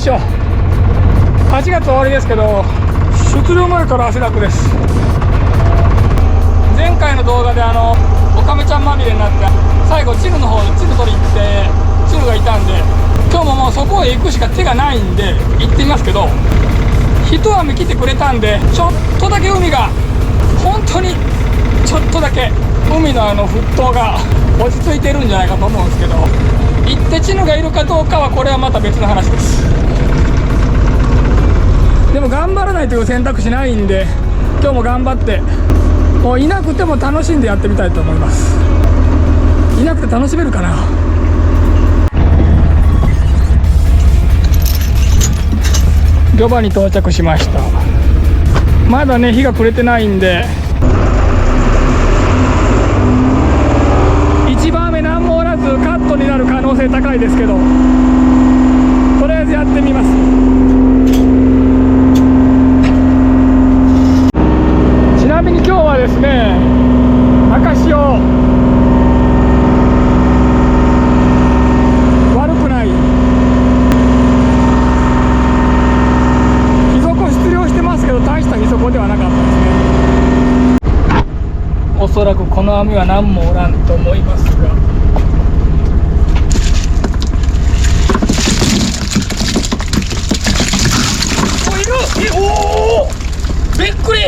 しょう。8月終わりですけど、出漁前から汗だくです。前回の動画でオカメちゃんまみれになって、最後チルの方でチル取り行って、チルがいたんで、今日ももうそこへ行くしか手がないんで行ってみますけど、一雨来てくれたんで、ちょっとだけ海が本当にちょっとだけ海の沸騰が落ち着いてるんじゃないかと思うんですけど、行ってチヌがいるかどうかはこれはまた別の話です。でも頑張らないという選択肢ないんで、今日も頑張ってもういなくても楽しんでやってみたいと思います。いなくて楽しめるかな。漁場に到着しました。まだね日が暮れてないんで、一番目何もおらずカットになる可能性高いですけど、とりあえずやってみます。ちなみに今日はですね、赤潮悪くない。ヒソコ出漁してますけど、大したヒソコではなかったですね。おそらくこの網は何もおらんと思いますが、おおびっくり。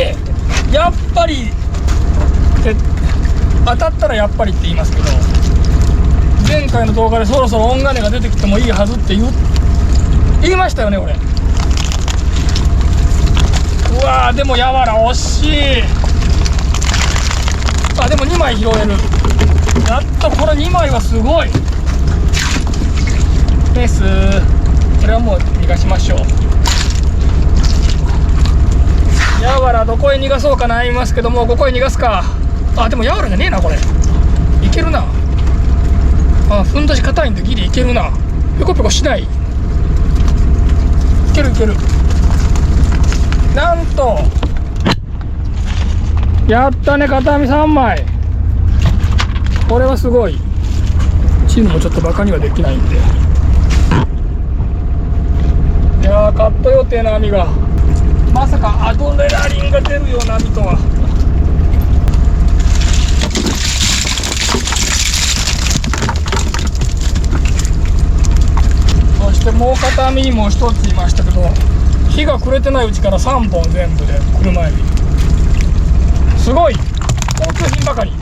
やっぱり当たったらやっぱりって言いますけど、前回の動画でそろそろオンガネが出てきてもいいはずって言いましたよね俺。うわー、でもやわら惜しい。あ、でも2枚拾える。やっとこれ2枚はすごいです。これはもう逃がしましょう。やわらどこへ逃がそうか悩みますけども、ここへ逃がすか。あ、でもやわらじゃねえなこれ。いけるな。あ、ふんどし硬いんでギリいけるな。ペコペコしない。いけるいける。なんとやったね、片網3枚。これはすごい。チヌもちょっとバカにはできないんで。いやー、カット予定の網がまさかアドレナリンが出るような網とは。そしてもう片網にも1ついましたけど、日が暮れてないうちから3本全部で車エビ。すごい高級品ばかり。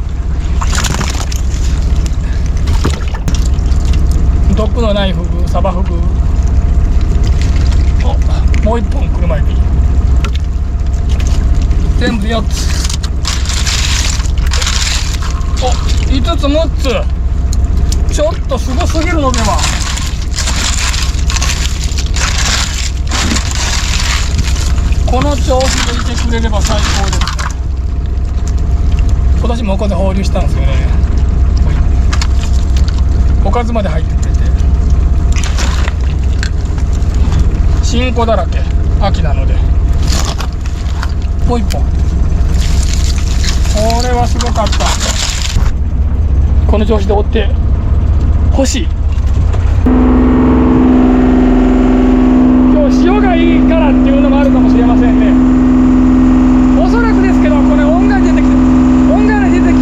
毒のないフグ、サバフグ。お、もう1本車エビ。全部4つ。お、5つ6つ。ちょっとすごすぎるのでは。この調子でいてくれれば最高ですね。今年もおかず放流したんですよね。おかずまで入ってくれて、新子だらけ。秋なのでもう1本。これはすごかった。この調子で追ってほしい。今日潮がいいからっていうのもあるかもしれませんね。おそらくですけど、これ音が出てき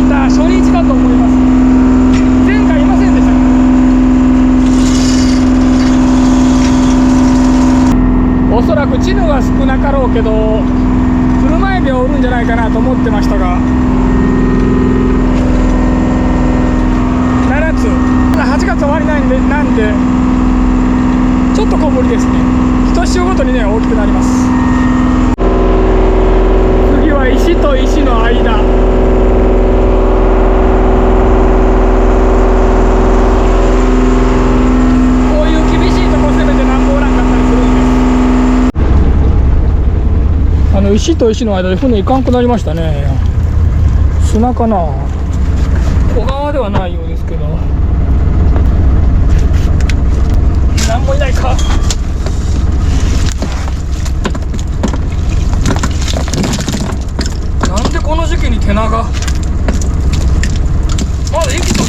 た初日だと思います。前回いませんでした。おそらくチヌは少なかろうけど車エビはおるんじゃないかなと思ってましたが、7つ、8月終わりなんでちょっと小ぶりですね。一潮ごとにね大きくなります。次は石と石の間。こういう厳しいとこ攻めてなんもおらんかったりするんです。石と石の間で船行かんくなりましたね。砂かな。小川ではないようですけど、なんもいないか。なんでこの時期に手長。あ、駅と1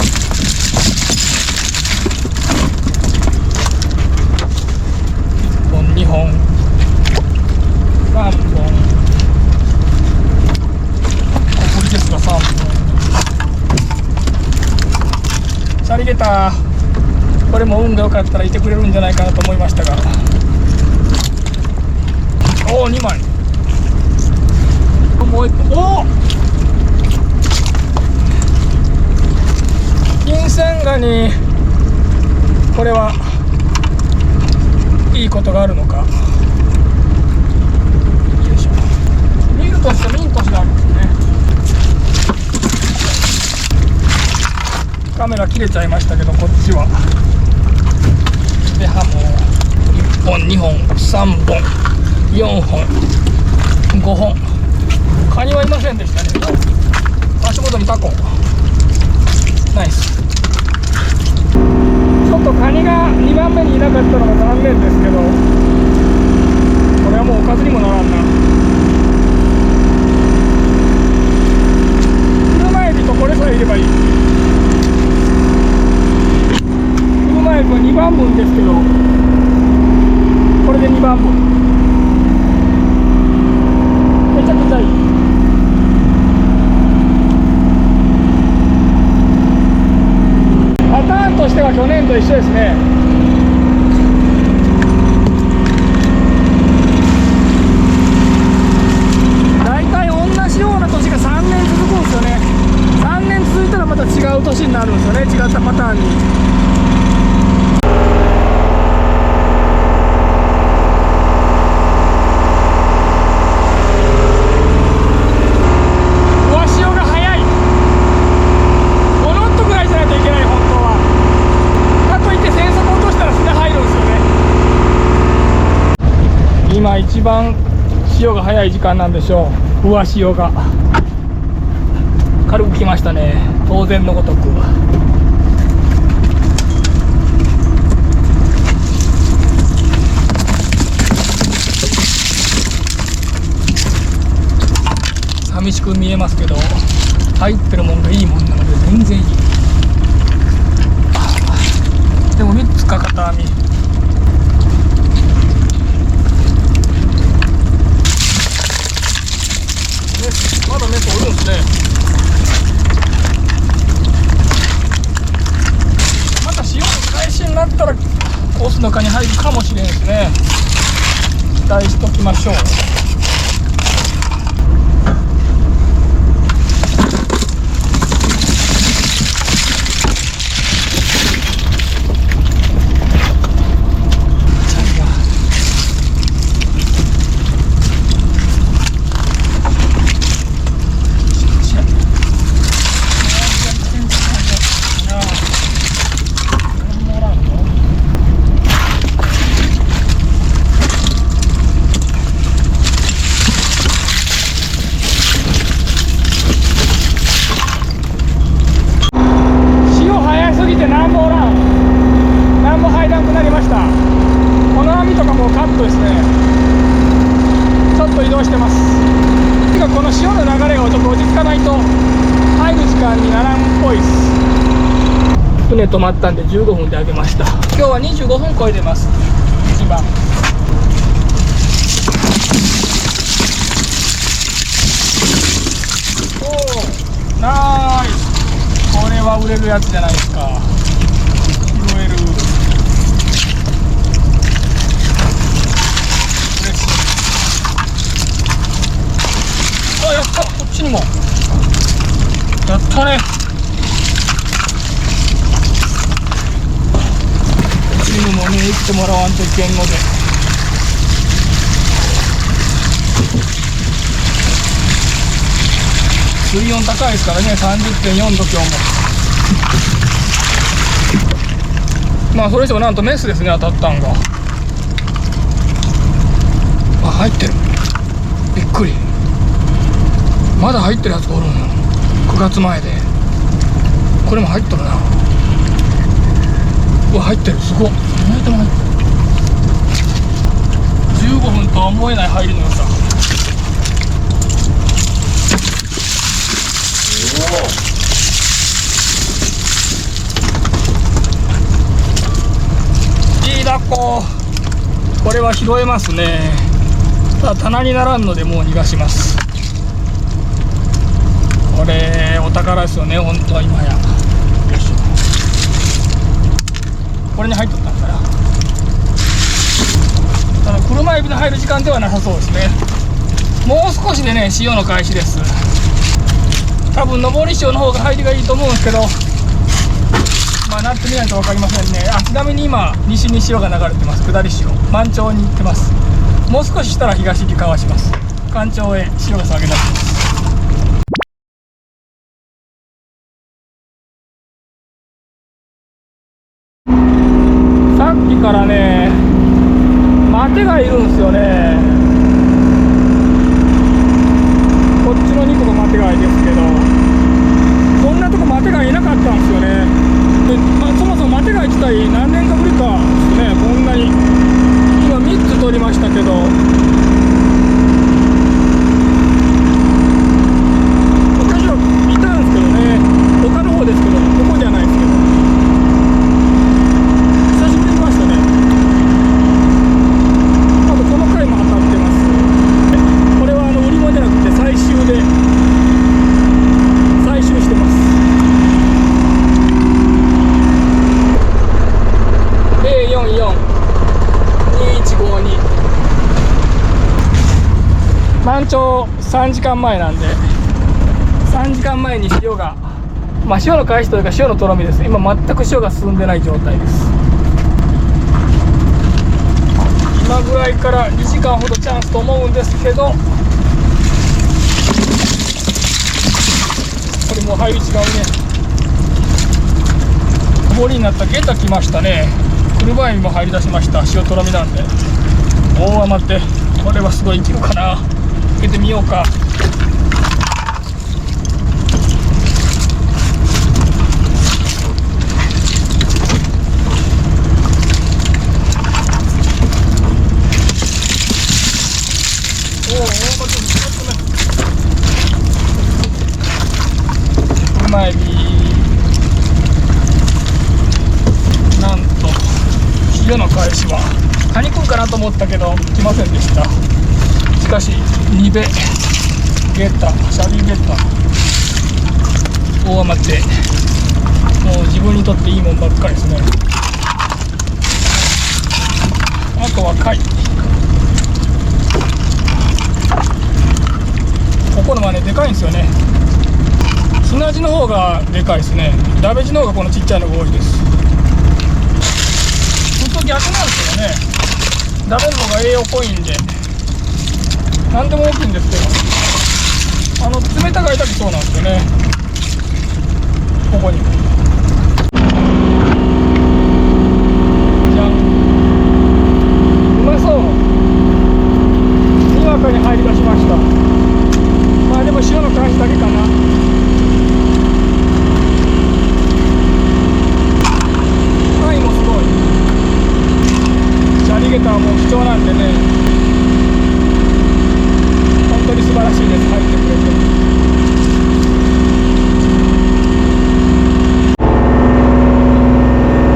本これも運が良かったらいてくれるんじゃないかなと思いましたが、おお2枚、もう1個、おお金銭ガニ、これはいいことがあるのか。よいしょ、見るとしてミントシがあるんですね。カメラ切れちゃいましたけど、こっちはでハモ1本2本3本4本5本、カニはいませんでしたね。足元にタコ、ナイス。ちょっとカニが2番目にいなかったのが残念ですけど、これはもうおかずにもならんな。車エビとこれさえいればいい。車エビは2番分ですけど、これで2番分、めちゃくちゃいい。パターンとしては去年と一緒ですね。大体同じような年が3年続くんですよね。3年続いたらまた違う年になるんですよね、違ったパターンに。今一番潮が早い時間なんでしょう。上潮が軽く来ましたね、当然のごとく。寂しく見えますけど、入ってるもんがいいもんなので全然いい。でも3つか片網、まだメスおるんですね。また潮の開始になったらオスの蚊に入るかもしれんですね。期待しときましょう。この潮の流れがちょっと落ち着かないと入る時間にならんっぽいです。船止まったんで15分で上げました。今日は25分超えてます。一番おお、ナイス。これは売れるやつじゃないですか。拾える。あ、やった、こっちにもやったね。チームもね、行ってもらわんといけんので。水温高いですからね、30.4 度今日も。まあそれ以上なんとメスですね、当たったんが。あ、入ってる、びっくり。まだ入ってるやつがおるんよ。9月前でこれも入っとるな。うわ、入ってる、すごっ。何とも入ってる。15分とは思えない入りの良さ。いいだっこ。これは拾えますね。ただ棚にならんのでもう逃がします。これお宝ですよね、本当は今や。よいしょ。これに入っとったんかな。車エビの入る時間ではなさそうですね。もう少しでね潮の開始です。多分上り潮の方が入りがいいと思うんですけど、まあなってみないと分かりませんね。ちなみに今西に潮が流れてます。下り潮満潮に行ってます。もう少ししたら東にかわします。干潮へ潮が下げ出します。さっきからねマテがいるんですよね。こっちの2個がマテ貝ですけど、こんなとこマテ貝いなかったんですよね。で、そもそもマテ貝自体何年かぶりかですね。こんなに今3つ取りましたけど、昔はいたんですけどね。他の方ですけど、ここじゃないですけど久しぶりに見ましたね。あとこの回も当たってます。これは売り物じゃなくて最終してます。0442152満潮3時間前なんで、3時間前に潮が、潮の開始というか潮のとろみです。今全く潮が進んでない状態です。今ぐらいから2時間ほどチャンスと思うんですけど、これもう入り違うね。曇りになったゲタ来ましたね。車エビも入り出しました。潮とろみなんで大雨って、これはすごい生きるかな。開けてみようか。車エビなんと潮の返しはカニ食うかなと思ったけど来ませんでした。しかしニベゲタシャリゲタ大雨ってもう自分にとっていいもんばっかりですね。あとは貝、ここのはねでかいんですよね。砂地の方がでかいですね。ダベジの方がこのちっちゃいのが多いです。本当逆なんですよね。ダベの方が栄養濃いんで何でも大きいんですけど、冷たがいだけそうなんですよね。ここにじゃん、うまそう。にわかに入り出しました。でも潮の開始だけかな。貝もすごい。シャリゲタはもう貴重なんでね、本当に素晴らしいです。入ってくれて。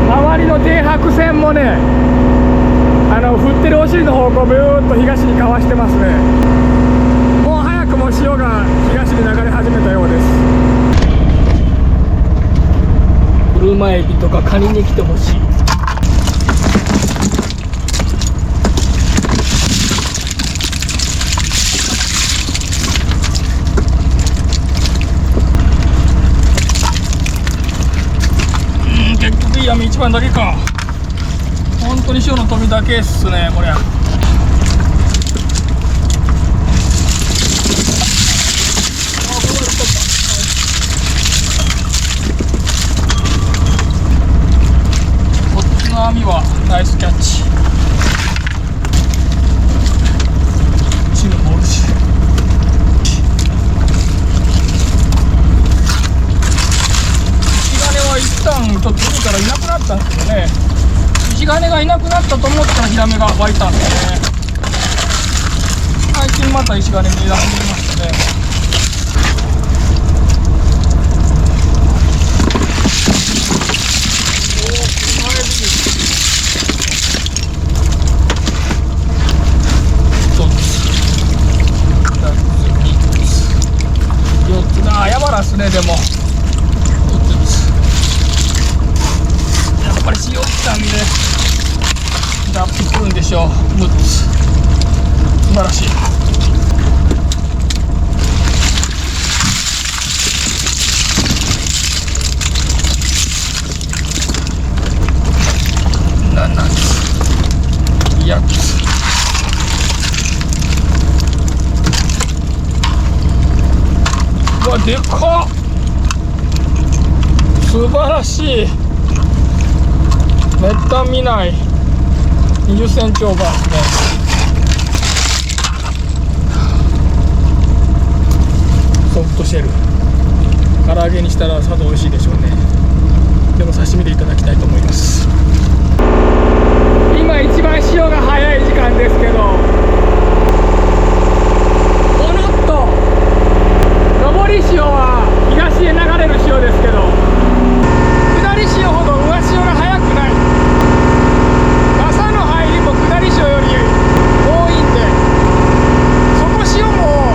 周りの停泊船もね、振ってるお尻の方向をブーッと東にかわしてますね。もう潮が東に流れ始めたようです。車エビとかカニに来てほしい。結局いい網一番だけか。本当に潮の飛びだけっすねこれ。網はナイスキャッチ。チヌもおるし、石金は一旦ちょっと海からいなくなったんですけどね。石金がいなくなったと思ったらヒラメが湧いたんですね。最近また石金に出始めましたね。ですね。でもやっぱり潮来たんででしょう。6つ、素晴らしい。7つ、8つ、うわでかっ、素晴らしい。めった見ない20センチオーバーですね。ソフトシェル、唐揚げにしたらさぞ美味しいでしょうね。でも刺身でいただきたいと思います。今一番潮が早い時間ですけど、おのっと上り潮は東へ流れる潮ですけど、下り潮ほど上潮が速くない。傘の入りも下り潮より多いんで、底潮も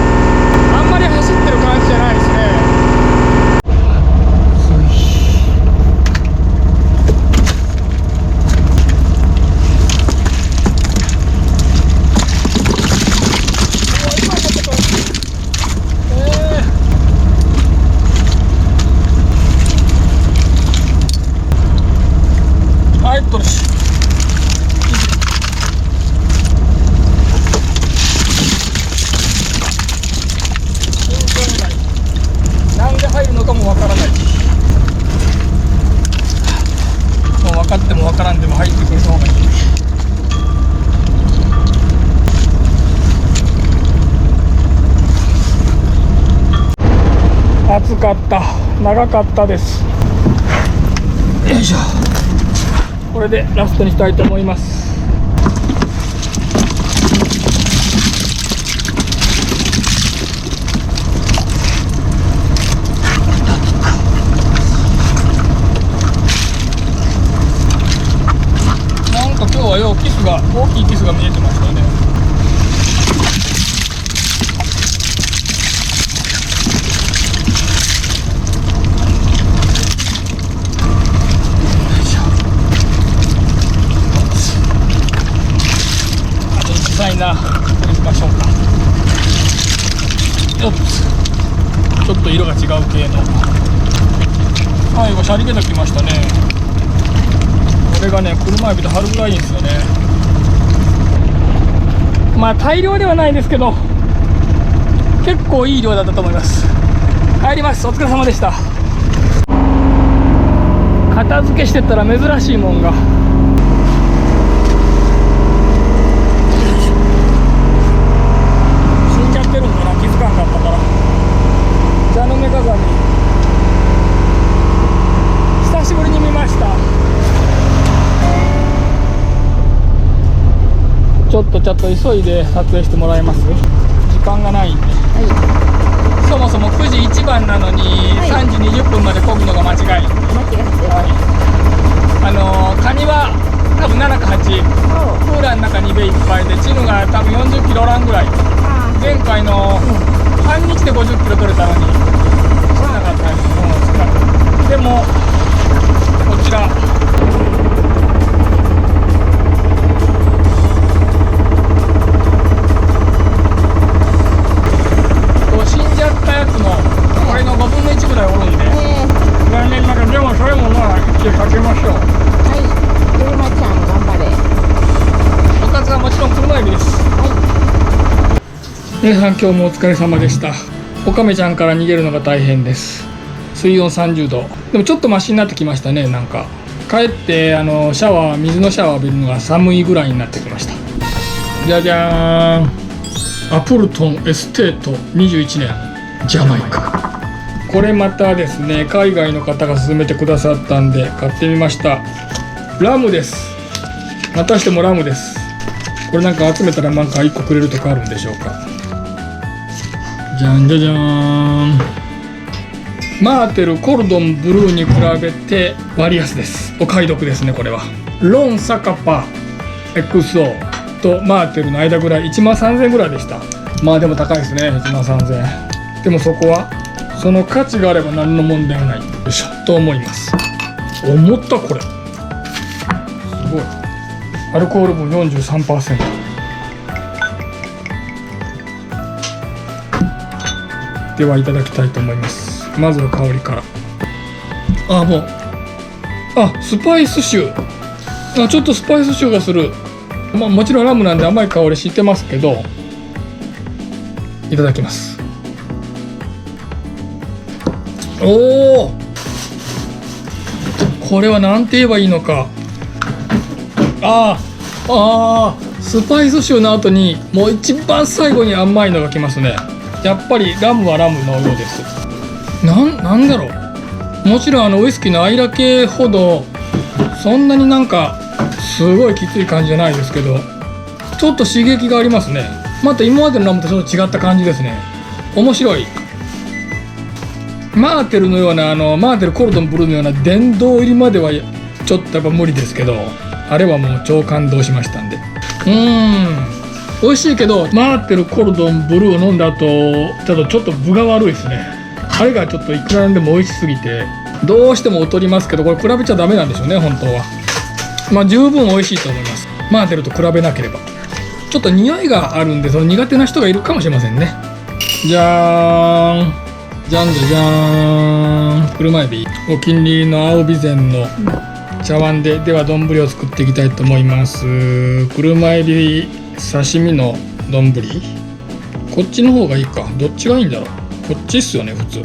あんまり走ってる感じじゃないですね。入っとるし、なんで入るのかもわからない。もう分かっても分からんでも入ってくれた方がいい。暑かった、長かったです。よいしょ。これでラストにしたいと思います。なんか今日はようキスが、大きいキスが見えてましたね。な、これにしましょうか。よっ、ちょっと色が違う系の。最後シャリゲタ来ましたね。これがね、車エビと春ぐらいいいんですよね。まあ大量ではないですけど、結構いい量だったと思います。帰ります。お疲れ様でした。片付けしてったら珍しいもんが。気づかんかったから。蛇の目鏡、久しぶりに見ました。ちょっと急いで撮影してもらえます？時間がないんで、はい、そもそも9時1番なのに、はい、3時20分まで漕ぐのが間違い。カニは多分7か8、クーラーの中にベいっぱいで、チヌが多分40キロおらんぐらい。前回の半日で50キロ取れたのに少なかったです。少なかった。でもこちら死んじゃったやつもこれの5分の1ぐらいおるんで、残念ながら。でもそれもまあ一応かけましょう。はい、車ちゃん頑張れ。おかずはもちろん車エビです。皆さん今日もお疲れ様でした。オカメちゃんから逃げるのが大変です。水温30度。でもちょっとマシになってきましたね。なんか帰って水のシャワー浴びるのが寒いぐらいになってきました。じゃじゃーん、アプルトンエステート21年ジャマイカ。これまたですね、海外の方が勧めてくださったんで買ってみました。ラムです。またしてもラムです。これなんか集めたらなんか1個くれるとかあるんでしょうか。じゃんじゃじゃーん、マーテルコルドンブルーに比べて割安です。お買い得ですね。これはロンサカパ XO とマーテルの間ぐらい、13000円ぐらいでした。まあでも高いですね、13000円。でもそこはその価値があれば何の問題もないでしょと思います。思った。これすごい。アルコール分 43%。 ではいただきたいと思います。まずは香りから。もうスパイス臭、ちょっとスパイス臭がする。もちろんラムなんで甘い香りしてますけど、いただきます。おお、これは何て言えばいいのか。スパイス臭の後にもう一番最後に甘いのがきますね。やっぱりラムはラムのようです。なんだろう、もちろんウイスキーのアイラ系ほどそんなになんかすごいきつい感じじゃないですけど、ちょっと刺激がありますね。また今までのラムとちょっと違った感じですね。面白い。マーテルのようなマーテルコルドンブルーのような殿堂入りまではちょっとやっぱ無理ですけど、あれはもう超感動しましたんで。美味しいけど、マーテルコルドンブルーを飲んだ後ちょっと分が悪いですね。あれがちょっといくらなんでも美味しすぎてどうしても劣りますけど、これ比べちゃダメなんでしょうね、本当は。十分美味しいと思います。マーテルと比べなければ。ちょっと匂いがあるんで、その苦手な人がいるかもしれませんね。じゃーんじゃんじゃじゃーん、車エビ、お気に入りの青備前の茶碗では丼を作っていきたいと思います。車エビ刺身の丼、こっちの方がいいか、どっちがいいんだろう。こっちっすよね普通。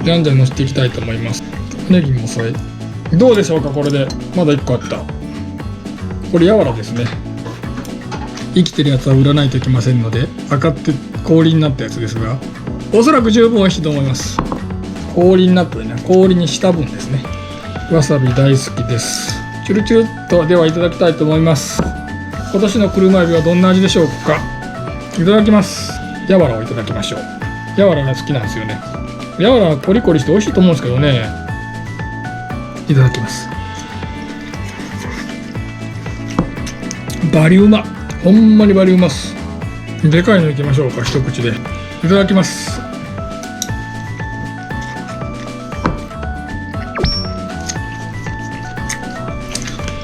じゃんじゃんのせていきたいと思います。ネギも添え、どうでしょうか。これでまだ1個あった。これやわらですね。生きてるやつは売らないといけませんので、赤って氷になったやつですが、おそらく十分美味しいと思います。氷になったね、氷にした分ですね。わさび大好きです。チュルチュルっとではいただきたいと思います。今年の車エビはどんな味でしょうか。いただきます。やわらをいただきましょう。やわらが好きなんですよね。やわらはコリコリして美味しいと思うんですけどね。いただきます。バリうま、ほんまにバリうます。でかいのいきましょうか、一口で。いただきます。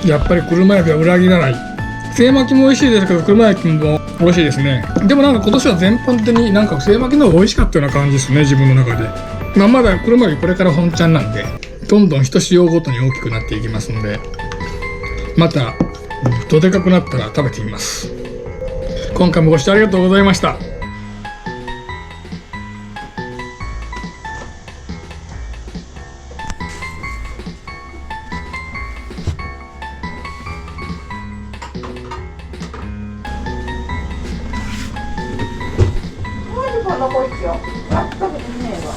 やっぱり車エビは裏切らない。精巻きも美味しいですけど、車エビも美味しいですね。でもなんか今年は全般的になんか精巻きの方が美味しかったような感じですね、自分の中で。まだ車エビこれから本ちゃんなんで、どんどん一仕様ごとに大きくなっていきますので、またどでかくなったら食べてみます。今回もご視聴ありがとうございました。残りっすよ。全くいねえわ。